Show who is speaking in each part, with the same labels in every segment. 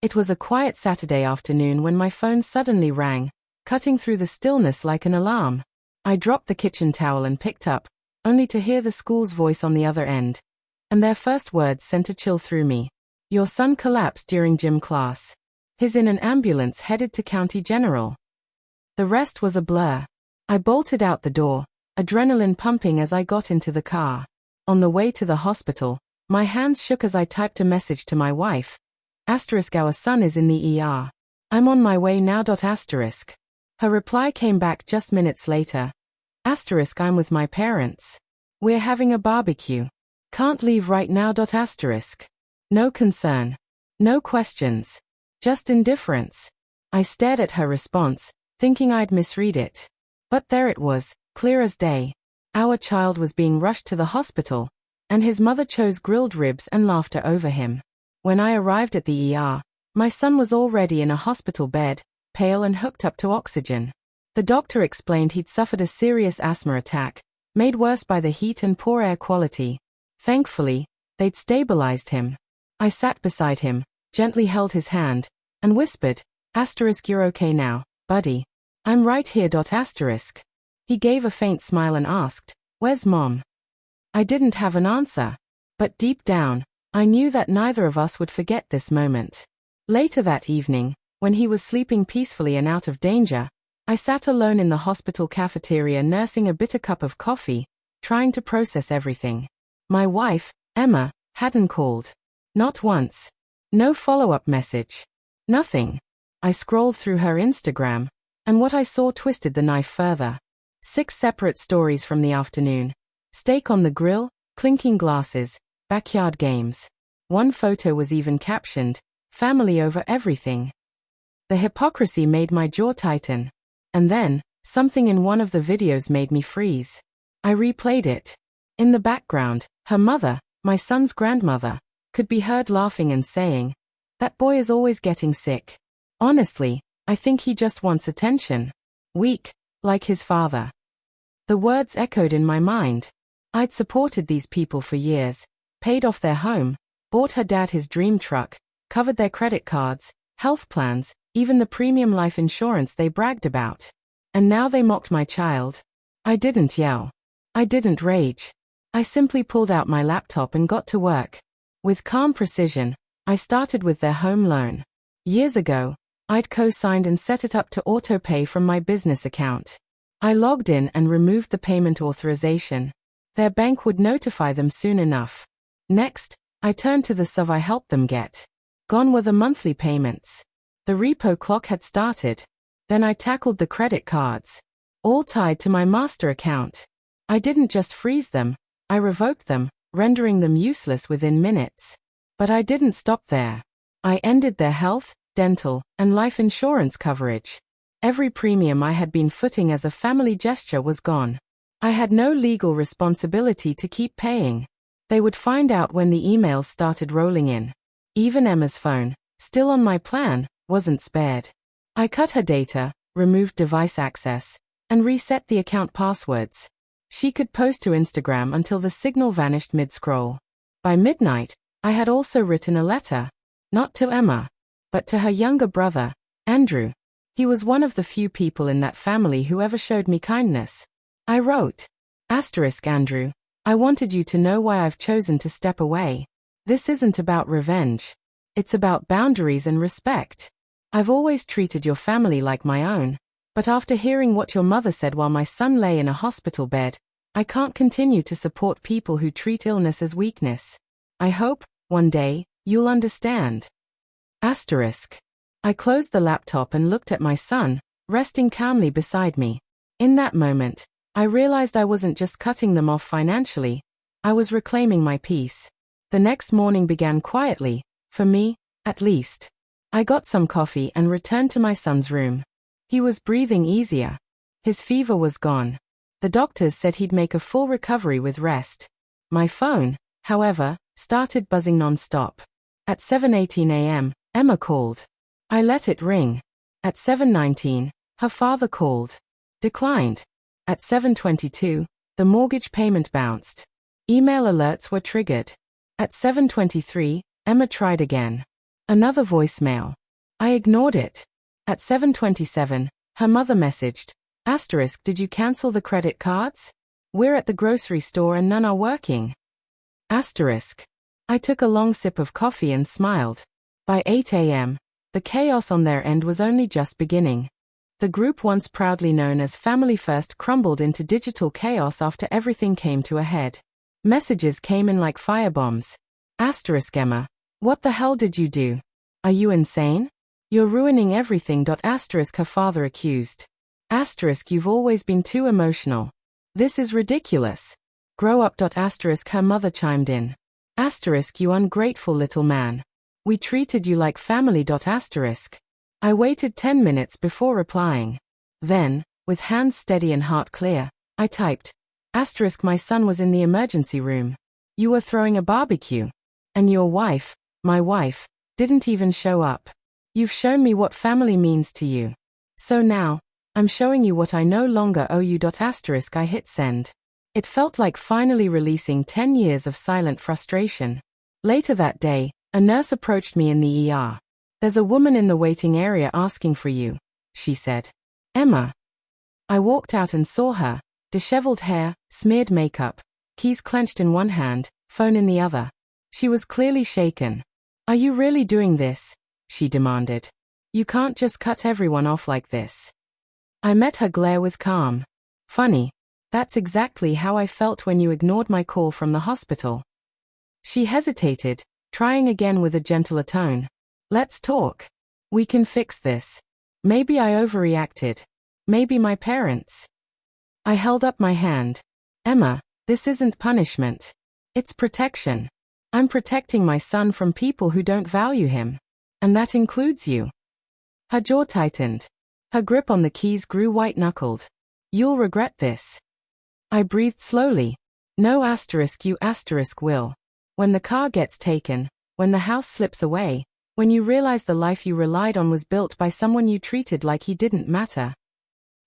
Speaker 1: It was a quiet Saturday afternoon when my phone suddenly rang, cutting through the stillness like an alarm. I dropped the kitchen towel and picked up, only to hear the school's voice on the other end. And their first words sent a chill through me. Your son collapsed during gym class. He's in an ambulance headed to County General. The rest was a blur. I bolted out the door, adrenaline pumping as I got into the car. On the way to the hospital, my hands shook as I typed a message to my wife. Our son is in the ER. I'm on my way now. Her reply came back just minutes later. I'm with my parents. We're having a barbecue. Can't leave right now. No concern. No questions. Just indifference. I stared at her response, thinking I'd misread it. But there it was, clear as day. Our child was being rushed to the hospital, and his mother chose grilled ribs and laughter over him. When I arrived at the ER, my son was already in a hospital bed, pale and hooked up to oxygen. The doctor explained he'd suffered a serious asthma attack, made worse by the heat and poor air quality. Thankfully, they'd stabilized him. I sat beside him, gently held his hand, and whispered, "You're okay now, buddy. I'm right here." He gave a faint smile and asked, "Where's Mom?" I didn't have an answer. But deep down, I knew that neither of us would forget this moment. Later that evening, when he was sleeping peacefully and out of danger, I sat alone in the hospital cafeteria nursing a bitter cup of coffee, trying to process everything. My wife, Emma, hadn't called. Not once. No follow-up message. Nothing. I scrolled through her Instagram, and what I saw twisted the knife further. 6 separate stories from the afternoon. Steak on the grill, clinking glasses, backyard games. One photo was even captioned, "Family over everything." The hypocrisy made my jaw tighten. And then, something in one of the videos made me freeze. I replayed it. In the background, her mother, my son's grandmother, could be heard laughing and saying, "That boy is always getting sick. Honestly, I think he just wants attention. Weak, like his father." The words echoed in my mind. I'd supported these people for years, paid off their home, bought her dad his dream truck, covered their credit cards, health plans, even the premium life insurance they bragged about. And now they mocked my child. I didn't yell. I didn't rage. I simply pulled out my laptop and got to work. With calm precision, I started with their home loan. Years ago, I'd co-signed and set it up to auto-pay from my business account. I logged in and removed the payment authorization. Their bank would notify them soon enough. Next, I turned to the SUV I helped them get. Gone were the monthly payments. The repo clock had started. Then I tackled the credit cards. All tied to my master account. I didn't just freeze them, I revoked them, rendering them useless within minutes. But I didn't stop there. I ended their health, dental, and life insurance coverage. Every premium I had been footing as a family gesture was gone. I had no legal responsibility to keep paying. They would find out when the emails started rolling in. Even Emma's phone, still on my plan, wasn't spared. I cut her data, removed device access, and reset the account passwords. She could post to Instagram until the signal vanished mid-scroll. By midnight, I had also written a letter. Not to Emma, but to her younger brother, Andrew. He was one of the few people in that family who ever showed me kindness. I wrote, Andrew, I wanted you to know why I've chosen to step away. This isn't about revenge. It's about boundaries and respect. I've always treated your family like my own. But after hearing what your mother said while my son lay in a hospital bed, I can't continue to support people who treat illness as weakness. I hope, one day, you'll understand. I closed the laptop and looked at my son, resting calmly beside me. In that moment, I realized I wasn't just cutting them off financially, I was reclaiming my peace. The next morning began quietly, for me, at least. I got some coffee and returned to my son's room. He was breathing easier. His fever was gone. The doctors said he'd make a full recovery with rest. My phone, however, started buzzing non-stop. At 7:18 a.m., Emma called. I let it ring. At 7:19, her father called. Declined. At 7:22, the mortgage payment bounced. Email alerts were triggered. At 7:23, Emma tried again. Another voicemail. I ignored it. At 7:27, her mother messaged, *, did you cancel the credit cards? We're at the grocery store and none are working. *. I took a long sip of coffee and smiled. By 8 a.m., the chaos on their end was only just beginning. The group once proudly known as Family First crumbled into digital chaos after everything came to a head. Messages came in like firebombs. * Emma, what the hell did you do? Are you insane? You're ruining everything. *. Her father accused. * You've always been too emotional. This is ridiculous. Grow up. * Her mother chimed in. * You ungrateful little man. We treated you like family. * I waited 10 minutes before replying. Then, with hands steady and heart clear, I typed, * My son was in the emergency room. You were throwing a barbecue. And your wife, my wife, didn't even show up. You've shown me what family means to you. So now, I'm showing you what I no longer owe you. * I hit send. It felt like finally releasing 10 years of silent frustration. Later that day, a nurse approached me in the ER. There's a woman in the waiting area asking for you, she said. Emma. I walked out and saw her, disheveled hair, smeared makeup, keys clenched in one hand, phone in the other. She was clearly shaken. Are you really doing this? She demanded. You can't just cut everyone off like this. I met her glare with calm. Funny. That's exactly how I felt when you ignored my call from the hospital. She hesitated, trying again with a gentler tone. Let's talk. We can fix this. Maybe I overreacted. Maybe my parents. I held up my hand. Emma, this isn't punishment. It's protection. I'm protecting my son from people who don't value him. And that includes you. Her jaw tightened. Her grip on the keys grew white-knuckled. You'll regret this. I breathed slowly. No * you * will. When the car gets taken, when the house slips away, when you realize the life you relied on was built by someone you treated like he didn't matter.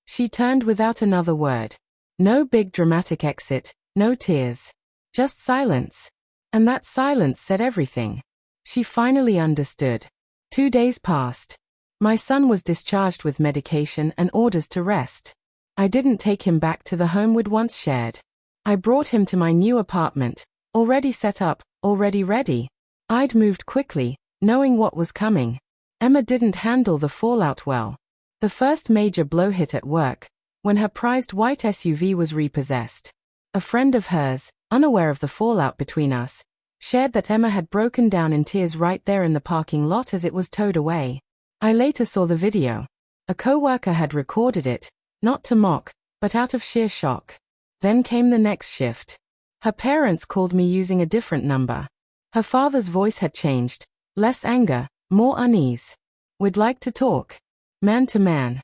Speaker 1: She turned without another word. No big dramatic exit, no tears. Just silence. And that silence said everything. She finally understood. 2 days passed. My son was discharged with medication and orders to rest. I didn't take him back to the home we'd once shared. I brought him to my new apartment, already set up, already ready. I'd moved quickly, knowing what was coming. Emma didn't handle the fallout well. The first major blow hit at work, when her prized white SUV was repossessed. A friend of hers, unaware of the fallout between us, shared that Emma had broken down in tears right there in the parking lot as it was towed away. I later saw the video. A coworker had recorded it, not to mock, but out of sheer shock. Then came the next shift. Her parents called me using a different number. Her father's voice had changed, less anger, more unease. We'd like to talk. Man to man.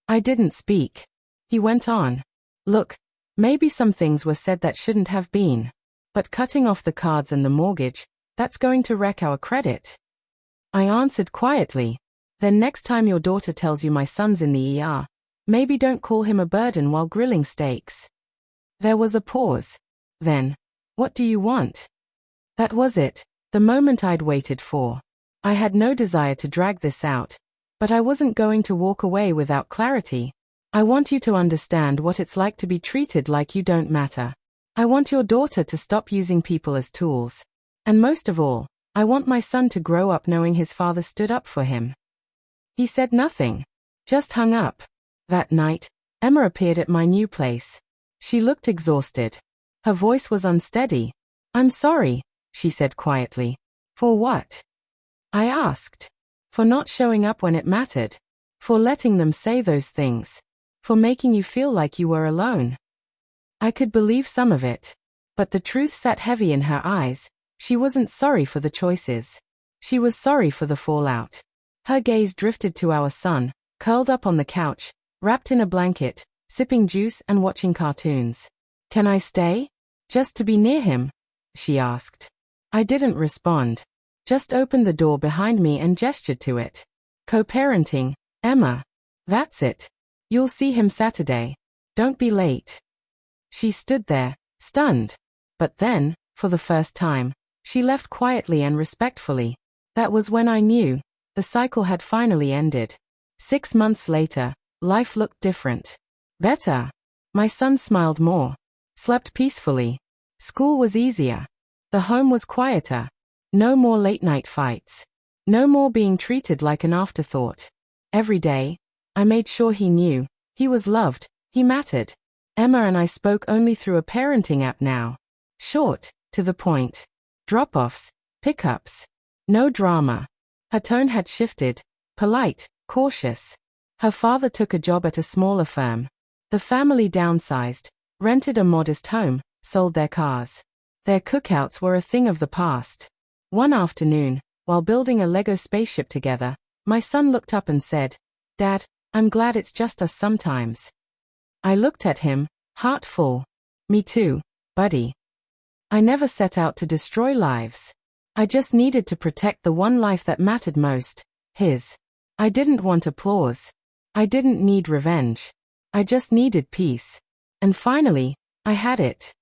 Speaker 1: I didn't speak. He went on. Look, maybe some things were said that shouldn't have been. But cutting off the cards and the mortgage, that's going to wreck our credit. I answered quietly. Then next time your daughter tells you my son's in the ER, maybe don't call him a burden while grilling steaks. There was a pause. Then, what do you want? That was it, the moment I'd waited for. I had no desire to drag this out, but I wasn't going to walk away without clarity. I want you to understand what it's like to be treated like you don't matter. I want your daughter to stop using people as tools. And most of all, I want my son to grow up knowing his father stood up for him. He said nothing. Just hung up. That night, Emma appeared at my new place. She looked exhausted. Her voice was unsteady. I'm sorry, she said quietly. For what? I asked. For not showing up when it mattered. For letting them say those things. For making you feel like you were alone. I could believe some of it. But the truth sat heavy in her eyes. She wasn't sorry for the choices. She was sorry for the fallout. Her gaze drifted to our son, curled up on the couch, wrapped in a blanket, sipping juice and watching cartoons. Can I stay? Just to be near him? She asked. I didn't respond. Just opened the door behind me and gestured to it. Co-parenting, Emma. That's it. You'll see him Saturday. Don't be late. She stood there, stunned. But then, for the first time, she left quietly and respectfully. That was when I knew the cycle had finally ended. 6 months later, life looked different. Better. My son smiled more, slept peacefully. School was easier. The home was quieter. No more late-night fights. No more being treated like an afterthought. Every day, I made sure he knew he was loved, he mattered. Emma and I spoke only through a parenting app now. Short, to the point. Drop-offs, pickups. No drama. Her tone had shifted, polite, cautious. Her father took a job at a smaller firm. The family downsized, rented a modest home, sold their cars. Their cookouts were a thing of the past. One afternoon, while building a Lego spaceship together, my son looked up and said, "Dad, I'm glad it's just us sometimes." I looked at him, heart full. Me too, buddy. I never set out to destroy lives. I just needed to protect the one life that mattered most, his. I didn't want applause. I didn't need revenge. I just needed peace. And finally, I had it.